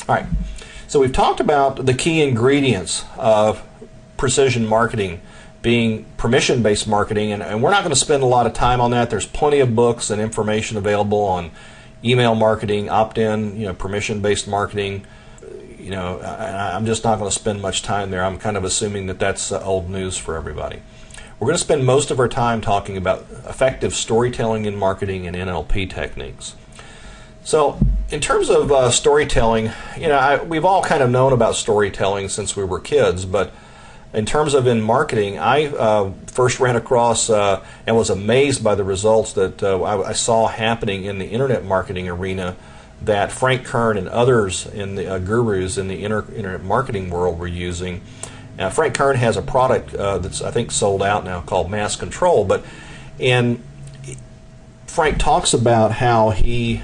All right, so we've talked about the key ingredients of precision marketing being permission-based marketing, and we're not going to spend a lot of time on that. There's plenty of books and information available on email marketing, opt-in, permission-based marketing. I'm just not going to spend much time there. I'm kind of assuming that that's old news for everybody. We're going to spend most of our time talking about effective storytelling in marketing and NLP techniques. So in terms of storytelling, we've all kind of known about storytelling since we were kids, but in terms of in marketing, I first ran across and was amazed by the results that I saw happening in the internet marketing arena that Frank Kern and others in the gurus in the internet marketing world were using. Frank Kern has a product that's I think sold out now called Mass Control, Frank talks about how he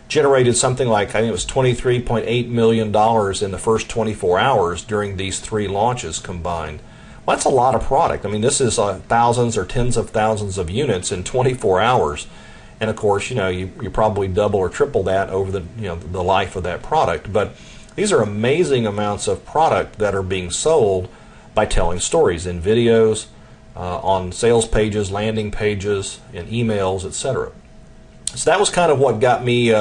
generated something like, I think it was $23.8 million in the first 24 hours during these 3 launches combined. Well, that's a lot of product. I mean, this is thousands or tens of thousands of units in 24 hours. And of course, you probably double or triple that over the life of that product. But these are amazing amounts of product that are being sold by telling stories in videos, on sales pages, landing pages, in emails, etc. So that was kind of what got me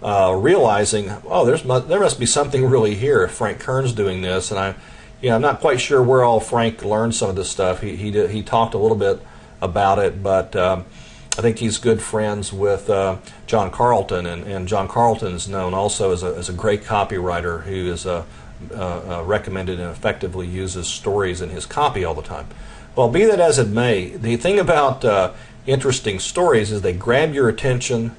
realizing, there must be something really here if Frank Kern's doing this. And I'm not quite sure where all Frank learned some of this stuff. He talked a little bit about it, but I think he's good friends with John Carlton, and John Carlton is known also as a great copywriter who is recommended and effectively uses stories in his copy all the time. Well, be that as it may, the thing about interesting stories is they grab your attention,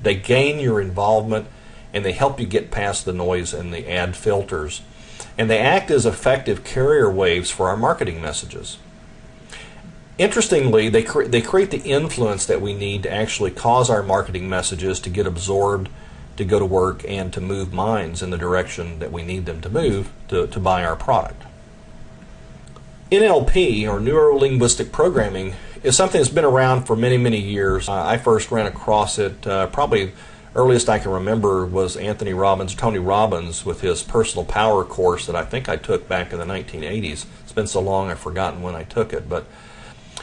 they gain your involvement, and they help you get past the noise and the ad filters. And they act as effective carrier waves for our marketing messages. Interestingly, they create the influence that we need to actually cause our marketing messages to get absorbed, to go to work, and to move minds in the direction that we need them to move to buy our product. NLP, or Neuro-Linguistic Programming, is something that's been around for many, many years. I first ran across it, probably earliest I can remember was Tony Robbins with his Personal Power course that I think I took back in the 1980s. It's been so long I've forgotten when I took it. But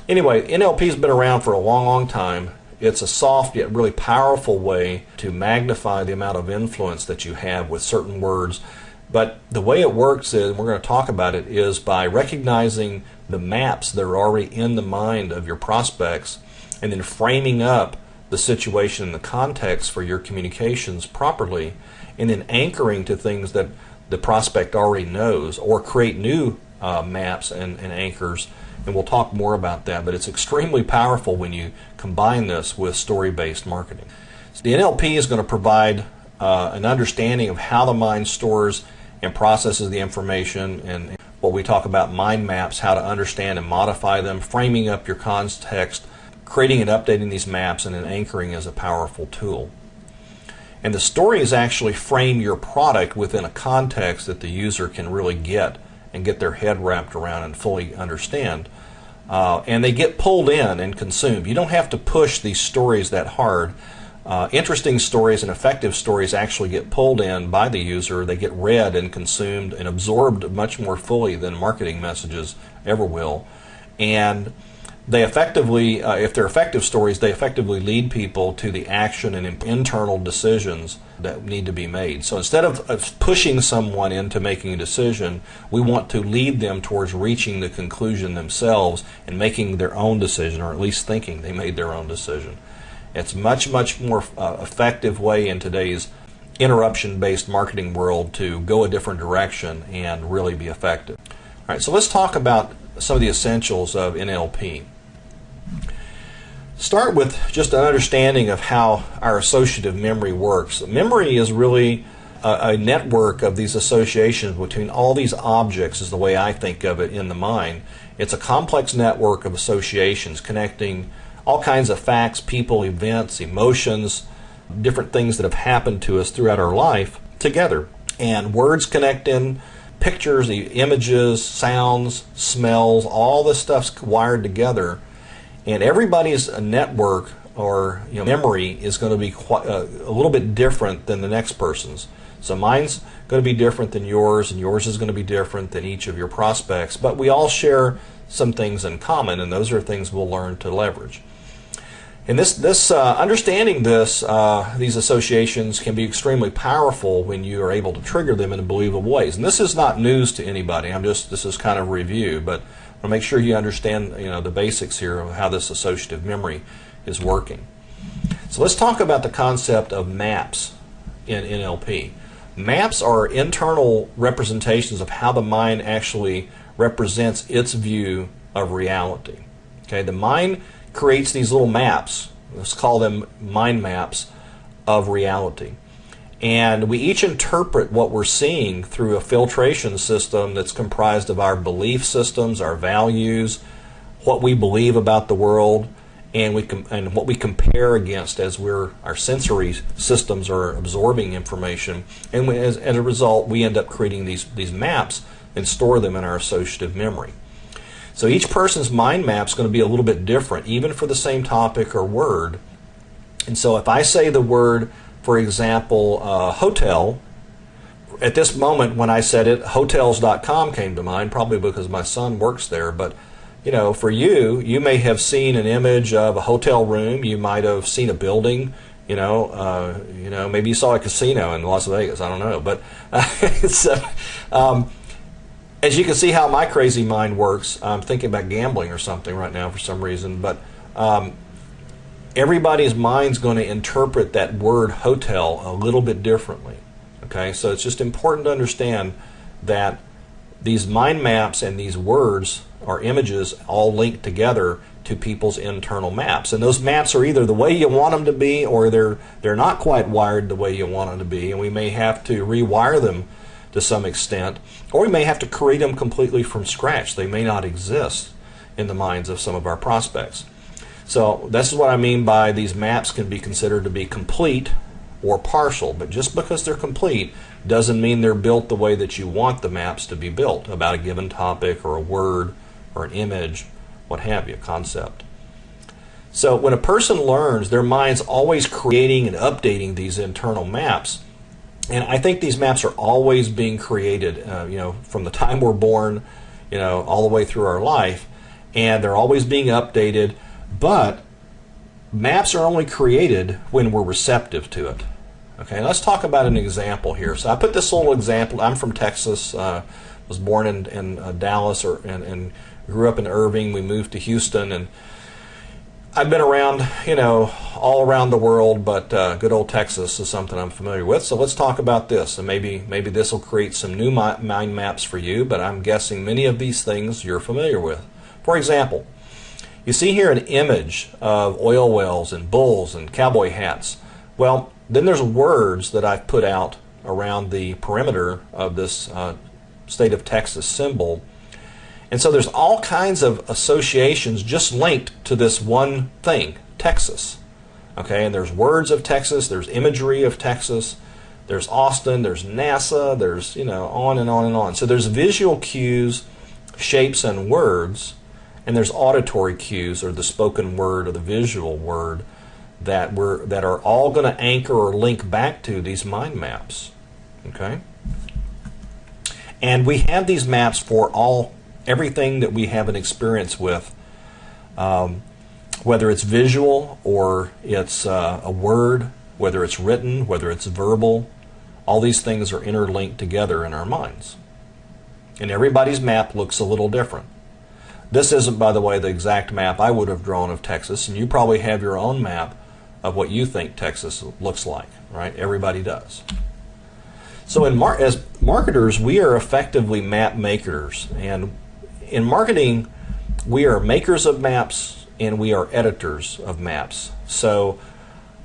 anyway, NLP has been around for a long, long time. It's a soft yet really powerful way to magnify the amount of influence that you have with certain words. But the way it works is, and we're going to talk about it, is by recognizing the maps that are already in the mind of your prospects and then framing up the situation and the context for your communications properly, and then anchoring to things that the prospect already knows, or create new maps and anchors. And we'll talk more about that, but it's extremely powerful when you combine this with story-based marketing. So the NLP is going to provide an understanding of how the mind stores and processes the information, and what we talk about mind maps, how to understand and modify them, framing up your context, creating and updating these maps, and then anchoring is a powerful tool. And the stories actually frame your product within a context that the user can really get and get their head wrapped around and fully understand. And they get pulled in and consumed. You don't have to push these stories that hard. Interesting stories and effective stories actually get pulled in by the user. They get read and consumed and absorbed much more fully than marketing messages ever will. And they effectively, if they're effective stories, they effectively lead people to the action and internal decisions that need to be made. So instead of pushing someone into making a decision, we want to lead them towards reaching the conclusion themselves and making their own decision, or at least thinking they made their own decision. It's much, much more effective way in today's interruption-based marketing world to go a different direction and really be effective. All right, so let's talk about some of the essentials of NLP. Start with just an understanding of how our associative memory works. Memory is really a network of these associations between all these objects, is the way I think of it in the mind. It's a complex network of associations connecting all kinds of facts, people, events, emotions, different things that have happened to us throughout our life together. And words connect in, pictures, images, sounds, smells, all this stuff's wired together. And everybody's network or memory is going to be quite, a little bit different than the next person's. So mine's going to be different than yours, and yours is going to be different than each of your prospects, but we all share some things in common, and those are things we'll learn to leverage. And understanding these associations can be extremely powerful when you are able to trigger them in believable ways. And this is not news to anybody. This is kind of review, but I'll make sure you understand, the basics here of how this associative memory is working. So let's talk about the concept of maps in NLP. Maps are internal representations of how the mind actually represents its view of reality. Okay, the mind creates these little maps, let's call them mind maps, of reality. And we each interpret what we're seeing through a filtration system that's comprised of our belief systems, our values, what we believe about the world, and what we compare against as our sensory systems are absorbing information. And as a result, we end up creating these maps and store them in our associative memory. So each person's mind map is going to be a little bit different, even for the same topic or word. And so if I say the word, for example, hotel, at this moment when I said it, hotels.com came to mind, probably because my son works there. But for you may have seen an image of a hotel room. You might have seen a building. Maybe you saw a casino in Las Vegas. I don't know, but as you can see how my crazy mind works, I'm thinking about gambling or something right now for some reason, but everybody's mind's going to interpret that word hotel a little bit differently. Okay, so it's just important to understand that these mind maps and these words or images all link together to people's internal maps. And those maps are either the way you want them to be, or they're not quite wired the way you want them to be, and we may have to rewire them to some extent, or we may have to create them completely from scratch. They may not exist in the minds of some of our prospects. So this is what I mean by these maps can be considered to be complete or partial, but just because they're complete doesn't mean they're built the way that you want the maps to be built about a given topic or a word or an image, what have you, concept. So when a person learns, their mind's always creating and updating these internal maps. And I think these maps are always being created, from the time we're born, all the way through our life, and they're always being updated. But maps are only created when we're receptive to it. Okay, let's talk about an example here. So I put this little example. I'm from Texas. Was born in Dallas and grew up in Irving. We moved to Houston, and I've been around, all around the world, but good old Texas is something I'm familiar with. So let's talk about this, and maybe this will create some new mind maps for you, but I'm guessing many of these things you're familiar with. For example, you see here an image of oil wells and bulls and cowboy hats. Well, then there's words that I've put out around the perimeter of this state of Texas symbol. And so there's all kinds of associations just linked to this one thing, Texas. Okay, and there's words of Texas, there's imagery of Texas, there's Austin, there's NASA, there's, on and on and on. So there's visual cues, shapes, and words, and there's auditory cues, or the spoken word or the visual word, that are all going to anchor or link back to these mind maps. Okay? And we have these maps for everything that we have an experience with, whether it's visual or it's a word, whether it's written, whether it's verbal. All these things are interlinked together in our minds. And everybody's map looks a little different. This isn't, by the way, the exact map I would have drawn of Texas, and you probably have your own map of what you think Texas looks like, right? Everybody does. So as marketers, we are effectively map makers, and in marketing, we are makers of maps and we are editors of maps. So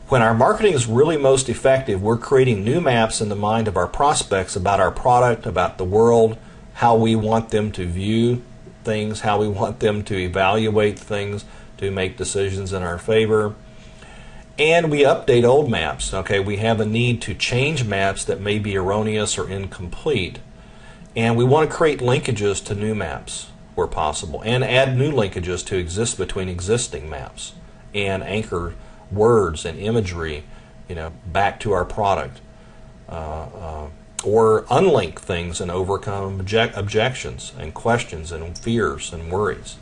when our marketing is really most effective, we're creating new maps in the mind of our prospects about our product, about the world, how we want them to view things, how we want them to evaluate things, to make decisions in our favor. And we update old maps. Okay, we have a need to change maps that may be erroneous or incomplete. And we want to create linkages to new maps where possible, and add new linkages to exist between existing maps, and anchor words and imagery, back to our product or unlink things and overcome objections and questions and fears and worries.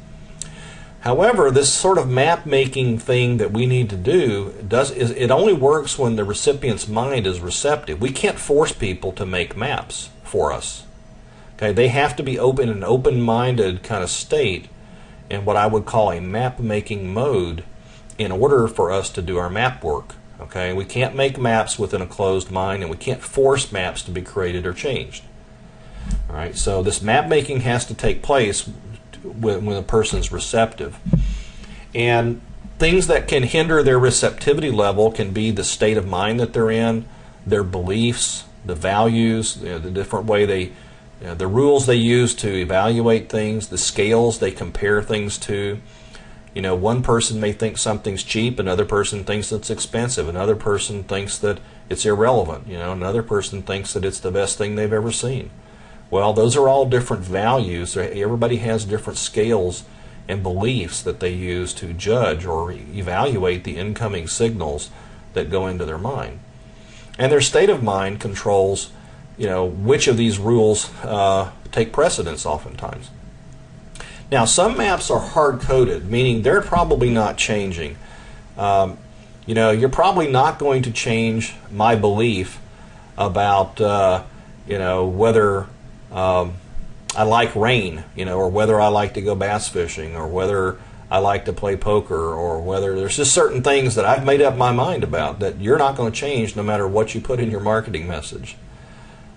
However, this sort of map-making thing that we need to do it only works when the recipient's mind is receptive. We can't force people to make maps for us. Okay, they have to be open, an open-minded kind of state in what I would call a map-making mode in order for us to do our map work. Okay, we can't make maps within a closed mind, and we can't force maps to be created or changed. All right, so this map-making has to take place when a person's receptive. And things that can hinder their receptivity level can be the state of mind that they're in, their beliefs, the values, the different way they, the rules they use to evaluate things, the scales they compare things to. One person may think something's cheap, another person thinks it's expensive, another person thinks that it's irrelevant, another person thinks that it's the best thing they've ever seen. Well, those are all different values. Everybody has different scales and beliefs that they use to judge or evaluate the incoming signals that go into their mind. And their state of mind controls, which of these rules take precedence oftentimes. Now, some maps are hard-coded, meaning they're probably not changing. You're probably not going to change my belief about, whether I like rain, or whether I like to go bass fishing, or whether I like to play poker, or whether there's just certain things that I've made up my mind about that you're not going to change no matter what you put in your marketing message.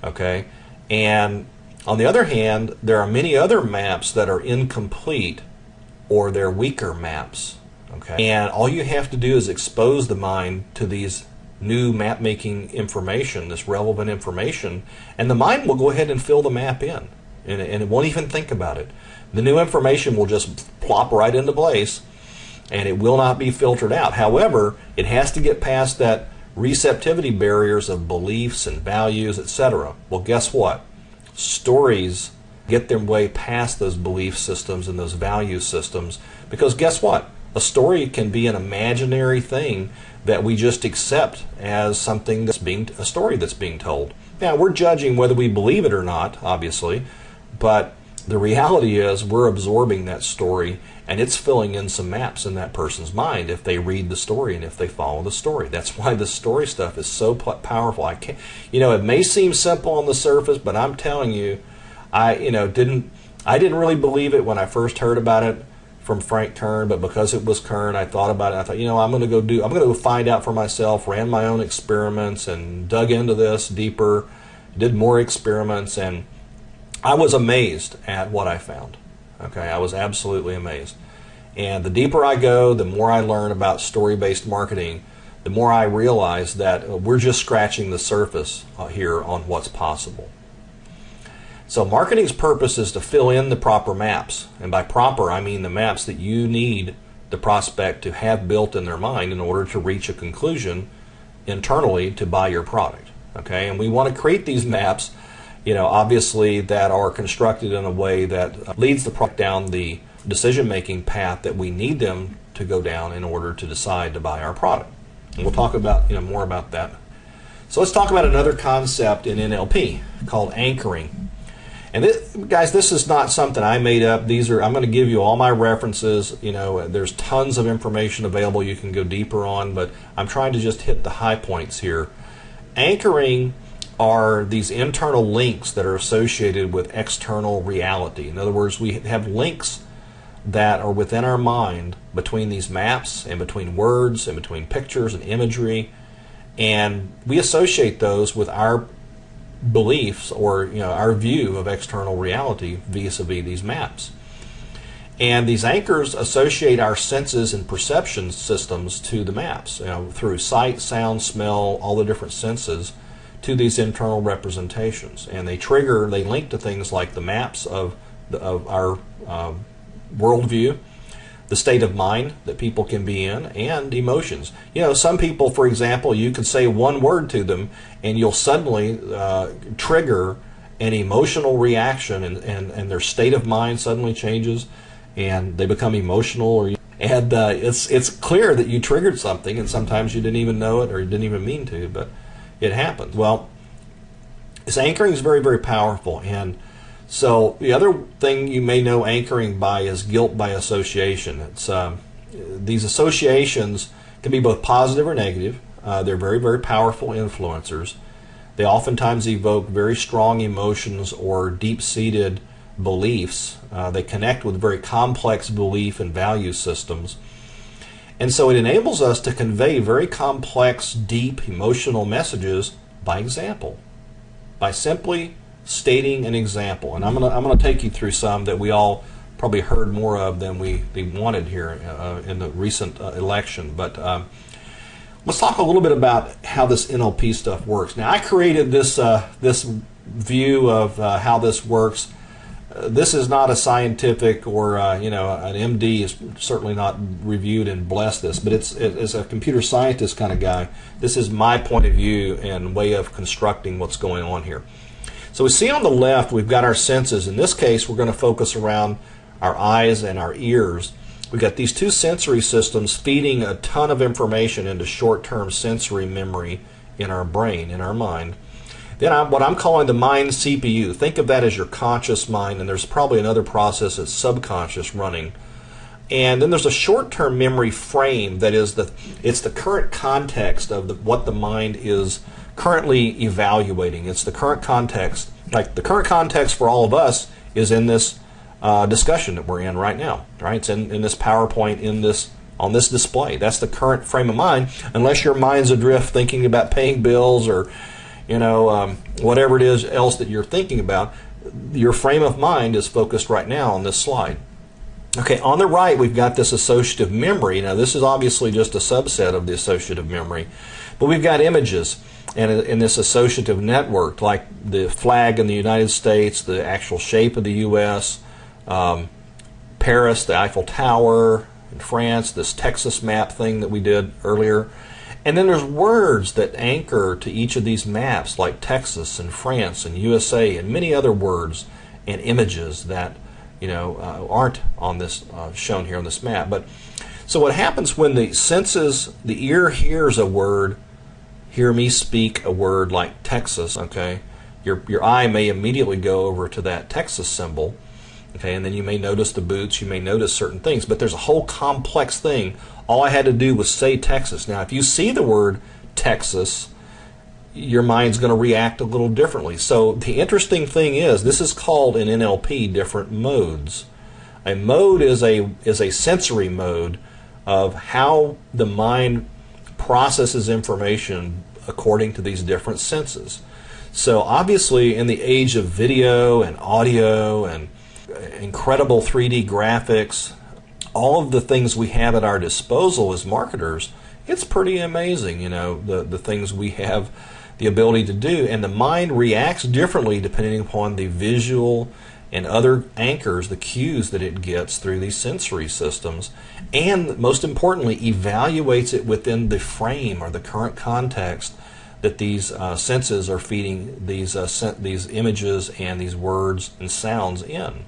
Okay? And on the other hand, there are many other maps that are incomplete or they're weaker maps. Okay? And all you have to do is expose the mind to these new map-making information, this relevant information, and the mind will go ahead and fill the map in, and it won't even think about it. The new information will just plop right into place, and it will not be filtered out. However, it has to get past that receptivity barriers of beliefs and values, etc. Well, guess what? Stories get their way past those belief systems and those value systems, because guess what? A story can be an imaginary thing that we just accept as something a story that's being told. Now, we're judging whether we believe it or not, obviously, but the reality is we're absorbing that story, and it's filling in some maps in that person's mind if they read the story and if they follow the story. That's why the story stuff is so powerful. It may seem simple on the surface, but I'm telling you, I didn't really believe it when I first heard about it from Frank Kern, but because it was Kern, I thought about it. I thought, I'm going to go find out for myself. Ran my own experiments and dug into this deeper, did more experiments, and I was amazed at what I found. Okay, I was absolutely amazed. And the deeper I go, the more I learn about story-based marketing, the more I realize that we're just scratching the surface here on what's possible. So marketing's purpose is to fill in the proper maps. And by proper, I mean the maps that you need the prospect to have built in their mind in order to reach a conclusion internally to buy your product. Okay, and we want to create these maps, obviously that are constructed in a way that leads the product down the decision-making path that we need them to go down in order to decide to buy our product. And we'll talk about more about that. So let's talk about another concept in NLP called anchoring. And this is not something I made up. I'm going to give you all my references. There's tons of information available you can go deeper on, but I'm trying to just hit the high points here. Anchoring are these internal links that are associated with external reality. In other words, we have links that are within our mind between these maps and between words and between pictures and imagery, and we associate those with our beliefs or our view of external reality vis-a-vis these maps. And these anchors associate our senses and perception systems to the maps, through sight, sound, smell, all the different senses to these internal representations. And they link to things like the maps of our worldview, the state of mind that people can be in, and emotions. Some people, for example, you can say one word to them and you'll suddenly trigger an emotional reaction, and their state of mind suddenly changes and they become emotional, and it's clear that you triggered something, and sometimes you didn't even know it or you didn't even mean to, but it happens. Well, This anchoring is very, very powerful. And so the other thing you may know anchoring by is guilt by association. It's these associations can be both positive or negative. They're very, very powerful influencers. They oftentimes evoke very strong emotions or deep-seated beliefs. They connect with very complex belief and value systems. And so it enables us to convey very complex, deep, emotional messages by example, by simply stating an example. And I'm gonna take you through some that we all probably heard more of than we wanted here in the recent election. But let's talk a little bit about how this NLP stuff works. Now, I created this this view of how this works. This is not a scientific or an MD is certainly not reviewed and blessed this, but it's as a computer scientist kind of guy, this is my point of view and way of constructing what's going on here. So we see on the left we've got our senses. In this case, we're going to focus around our eyes and our ears. We've got these two sensory systems feeding a ton of information into short-term sensory memory in our brain, in our mind. Then what I'm calling the mind CPU. Think of that as your conscious mind, and there's probably another process that's subconscious running. And then there's a short-term memory frame that is it's the current context of what the mind is currently evaluating. It's the current context. Like the current context for all of us is in this discussion that we're in right now. Right? It's in this PowerPoint on this display. That's the current frame of mind. Unless your mind's adrift thinking about paying bills or whatever it is else that you're thinking about, your frame of mind is focused right now on this slide. Okay, on the right we've got this associative memory. Now this is obviously just a subset of the associative memory, but we've got images and in this associative network, like the flag in the United States, the actual shape of the U.S., Paris, the Eiffel Tower, in France, this Texas map thing that we did earlier. And then there's words that anchor to each of these maps, like Texas and France and USA and many other words and images that aren't on this shown here on this map. But so what happens when the senses, the ear hears a word, hear me speak a word like Texas, okay, your eye may immediately go over to that Texas symbol, okay, and then you may notice the boots, you may notice certain things, but there's a whole complex thing. All I had to do was say Texas. Now, if you see the word Texas, your mind's going to react a little differently. So the interesting thing is, this is called in NLP different modes. A mode is a sensory mode of how the mind processes information according to these different senses. So obviously in the age of video and audio and incredible 3D graphics, all of the things we have at our disposal as marketers, it's pretty amazing, the things we have the ability to do, and the mind reacts differently depending upon the visual and other anchors, the cues that it gets through these sensory systems, and most importantly evaluates it within the frame or the current context that these senses are feeding these images and these words and sounds in.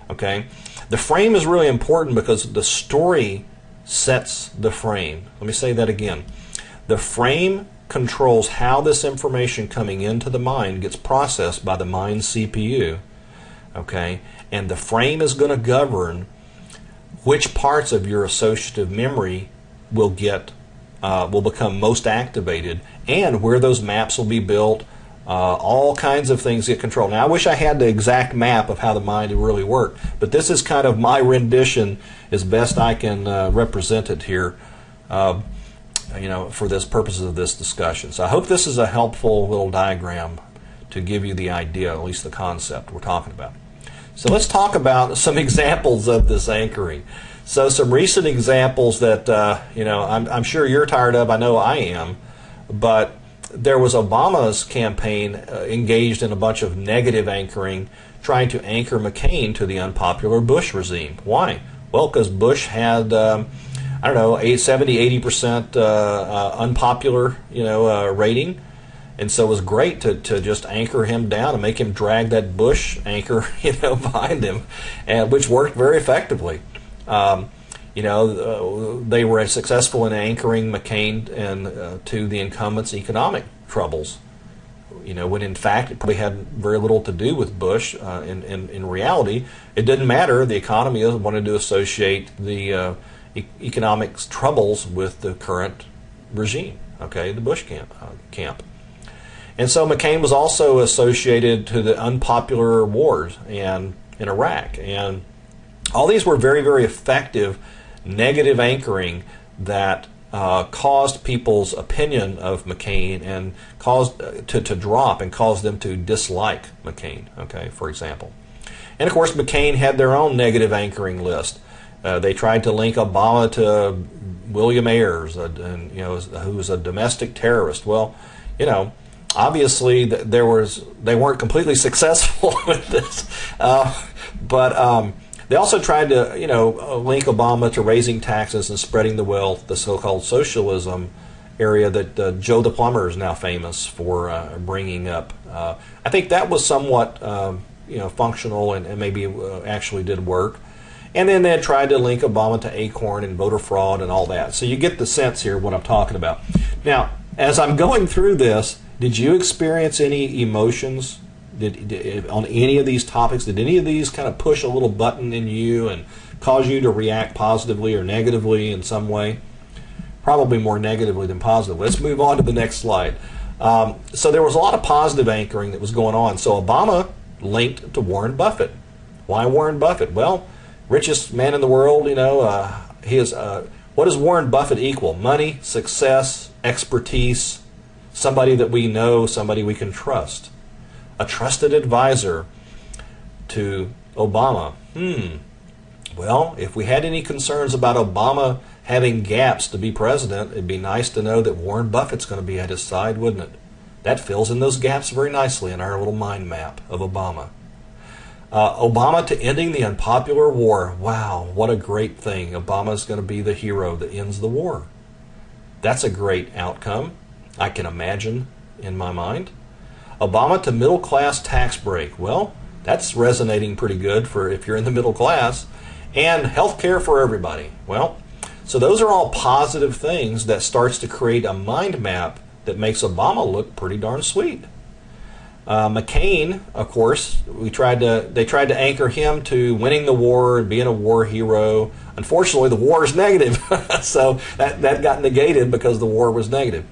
Okay, the frame is really important because the story sets the frame. Let me say that again. The frame controls how this information coming into the mind gets processed by the mind CPU. Okay, and the frame is going to govern which parts of your associative memory will become most activated, and where those maps will be built. All kinds of things get controlled. Now, I wish I had the exact map of how the mind really worked, but this is kind of my rendition as best I can represent it here, for this purposes of this discussion. So I hope this is a helpful little diagram to give you the idea, at least the concept we're talking about. So let's talk about some examples of this anchoring. So some recent examples that I'm sure you're tired of. I know I am, but there was Obama's campaign engaged in a bunch of negative anchoring, trying to anchor McCain to the unpopular Bush regime. Why? Well, because Bush had, 70-80% unpopular, rating, and so it was great to just anchor him down and make him drag that Bush anchor, behind him, and which worked very effectively. They were successful in anchoring McCain and to the incumbent's economic troubles. when in fact it probably had very little to do with Bush. In reality, it didn't matter. The economy wanted to associate the economic troubles with the current regime, okay, the Bush camp. And so McCain was also associated to the unpopular wars in Iraq. And all these were very, very effective negative anchoring that caused people's opinion of McCain and caused to drop and caused them to dislike McCain, okay, for example. And of course, McCain had their own negative anchoring list. They tried to link Obama to William Ayers, who was a domestic terrorist. Well, obviously they weren't completely successful with this, but they also tried to link Obama to raising taxes and spreading the wealth, the so-called socialism area that Joe the Plumber is now famous for bringing up. I think that was somewhat functional and maybe actually did work. And then they tried to link Obama to Acorn and voter fraud and all that. So you get the sense here of what I'm talking about. Now, as I'm going through this, did you experience any emotions on any of these topics? Did any of these kind of push a little button in you and cause you to react positively or negatively in some way? Probably more negatively than positively. Let's move on to the next slide. So there was a lot of positive anchoring that was going on. So Obama linked to Warren Buffett. Why Warren Buffett? Well, richest man in the world, what does Warren Buffett equal? Money, success, expertise, somebody that we know, somebody we can trust. A trusted advisor to Obama. Well, if we had any concerns about Obama having gaps to be president, it'd be nice to know that Warren Buffett's going to be at his side, wouldn't it? That fills in those gaps very nicely in our little mind map of Obama. Obama to ending the unpopular war. Wow, what a great thing. Obama's going to be the hero that ends the war. That's a great outcome, I can imagine in my mind. Obama to middle class tax break. Well, that's resonating pretty good for if you're in the middle class. And health care for everybody. Well, so those are all positive things that starts to create a mind map that makes Obama look pretty darn sweet. McCain, of course, they tried to anchor him to winning the war and being a war hero. Unfortunately, the war is negative, so that got negated because the war was negative.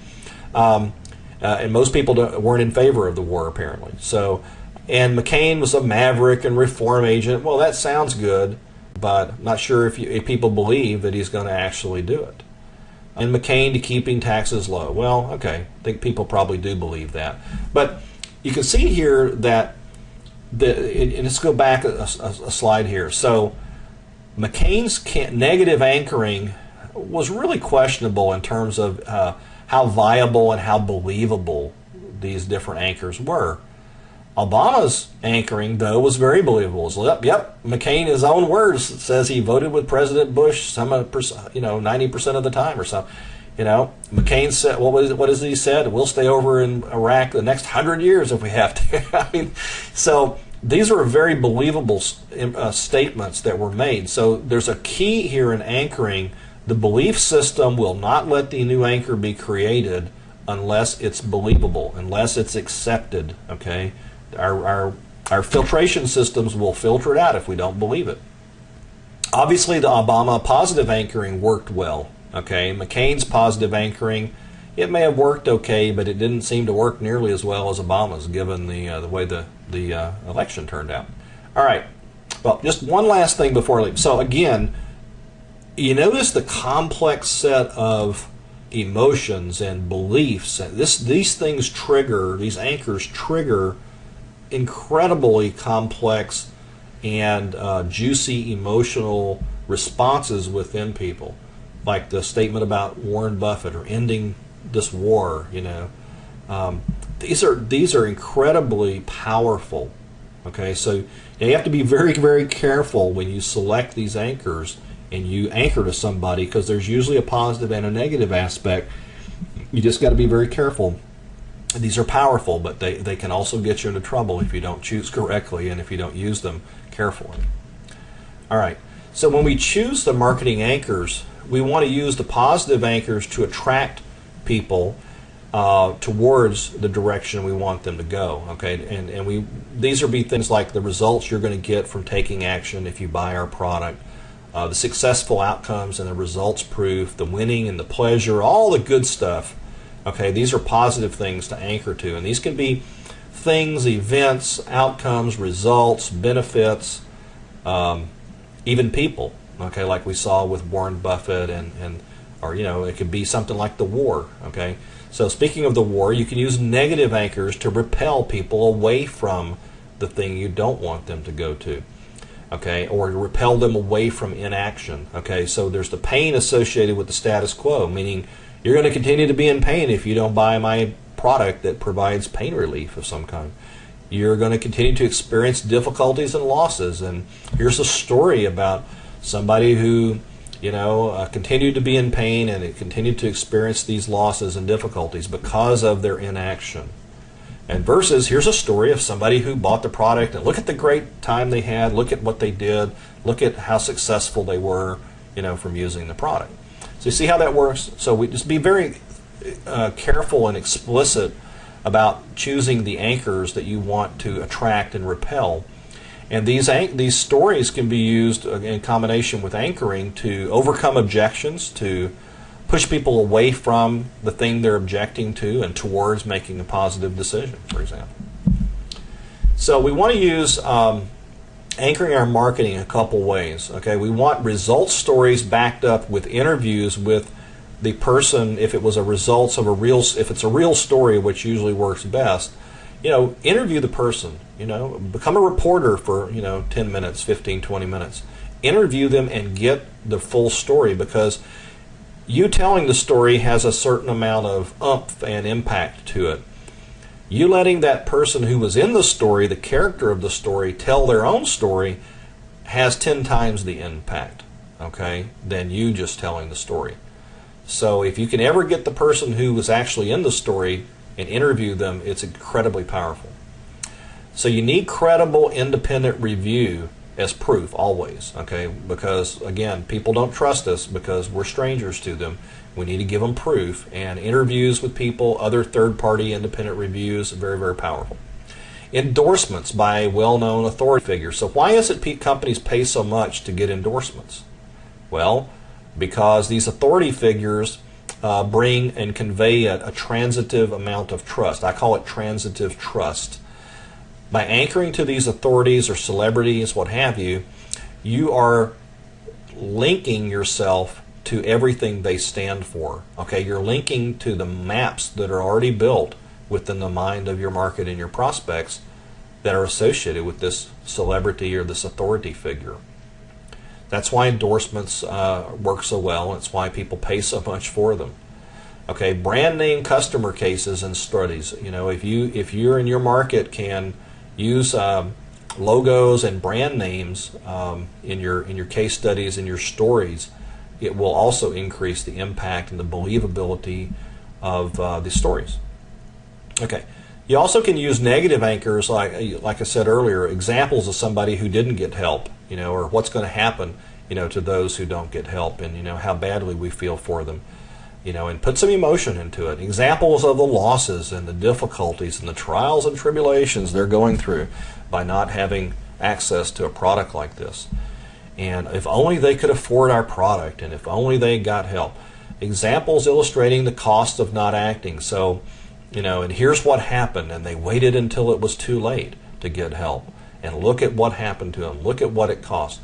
And most people weren't in favor of the war, apparently. So, and McCain was a maverick and reform agent. Well, that sounds good, but I'm not sure if people believe that he's going to actually do it. And McCain to keeping taxes low. Well, okay, I think people probably do believe that. But you can see here that, and let's go back a slide here. So McCain's negative anchoring was really questionable in terms of how viable and how believable these different anchors were. Obama's anchoring, though, was very believable. So, yep, McCain, his own words, says he voted with President Bush 90% of the time or something. McCain said, what is he said? We'll stay over in Iraq the next 100 years if we have to. So these are very believable statements that were made. So there's a key here in anchoring. The belief system will not let the new anchor be created unless it's believable, unless it's accepted. Okay, our filtration systems will filter it out if we don't believe it. Obviously, the Obama positive anchoring worked well. Okay, McCain's positive anchoring, it may have worked okay, but it didn't seem to work nearly as well as Obama's, given the way the election turned out. All right, well, just one last thing before I leave. So again, you notice the complex set of emotions and beliefs. These things trigger, these anchors trigger incredibly complex and juicy emotional responses within people, like the statement about Warren Buffett or ending this war. These are incredibly powerful. Okay, so you have to be very, very careful when you select these anchors and you anchor to somebody, because there's usually a positive and a negative aspect. You just got to be very careful. These are powerful, but they can also get you into trouble if you don't choose correctly and if you don't use them carefully. All right, so when we choose the marketing anchors, we want to use the positive anchors to attract people towards the direction we want them to go. Okay, and these will be things like the results you're going to get from taking action if you buy our product, the successful outcomes and the results proof, the winning and the pleasure, all the good stuff. Okay, these are positive things to anchor to, and these can be things, events, outcomes, results, benefits, even people. Okay, like we saw with Warren Buffett, or it could be something like the war. Okay, so speaking of the war, you can use negative anchors to repel people away from the thing you don't want them to go to. Okay, or to repel them away from inaction. Okay, so there's the pain associated with the status quo, meaning you're going to continue to be in pain if you don't buy my product that provides pain relief of some kind. You're going to continue to experience difficulties and losses. And here's a story about somebody who, continued to be in pain and continued to experience these losses and difficulties because of their inaction. And versus, here's a story of somebody who bought the product and look at the great time they had, look at what they did, look at how successful they were, from using the product. So you see how that works? So we just be very careful and explicit about choosing the anchors that you want to attract and repel. And these stories can be used in combination with anchoring to overcome objections, to push people away from the thing they're objecting to and towards making a positive decision, for example. So we want to use anchoring our marketing in a couple ways. Okay, we want results stories backed up with interviews with the person. If it's a real story, which usually works best, interview the person. Become a reporter for 10 minutes, 15, 20 minutes. Interview them and get the full story, because you telling the story has a certain amount of oomph and impact to it. You letting that person who was in the story, the character of the story, tell their own story has 10 times the impact, okay, than you just telling the story. So if you can ever get the person who was actually in the story and interview them, it's incredibly powerful. So you need credible independent review as proof always, okay, because again, people don't trust us because we're strangers to them. We need to give them proof, and interviews with people, other third-party independent reviews, are very, very powerful. Endorsements by well-known authority figures. So why is it companies pay so much to get endorsements? Well, because these authority figures bring and convey a transitive amount of trust. I call it transitive trust. By anchoring to these authorities or celebrities, what have you, you are linking yourself to everything they stand for. Okay, you're linking to the maps that are already built within the mind of your market and your prospects that are associated with this celebrity or this authority figure. That's why endorsements work so well. It's why people pay so much for them. Okay, brand name customer cases and studies. If you're in your market can use logos and brand names in your case studies and your stories, it will also increase the impact and the believability of the stories. Okay, you also can use negative anchors, like I said earlier, examples of somebody who didn't get help, or what's going to happen, to those who don't get help, and how badly we feel for them, and put some emotion into it. Examples of the losses and the difficulties and the trials and tribulations they're going through by not having access to a product like this. And if only they could afford our product, and if only they got help. Examples illustrating the cost of not acting. So, and here's what happened, and they waited until it was too late to get help. And look at what happened to them. Look at what it cost.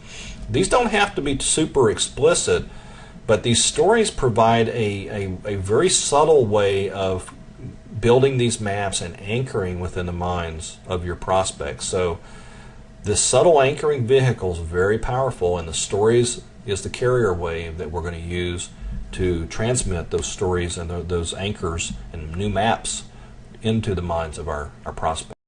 These don't have to be super explicit, but these stories provide a very subtle way of building these maps and anchoring within the minds of your prospects. So this subtle anchoring vehicle is very powerful, and the stories is the carrier wave that we're going to use to transmit those stories and those anchors and new maps into the minds of our prospects.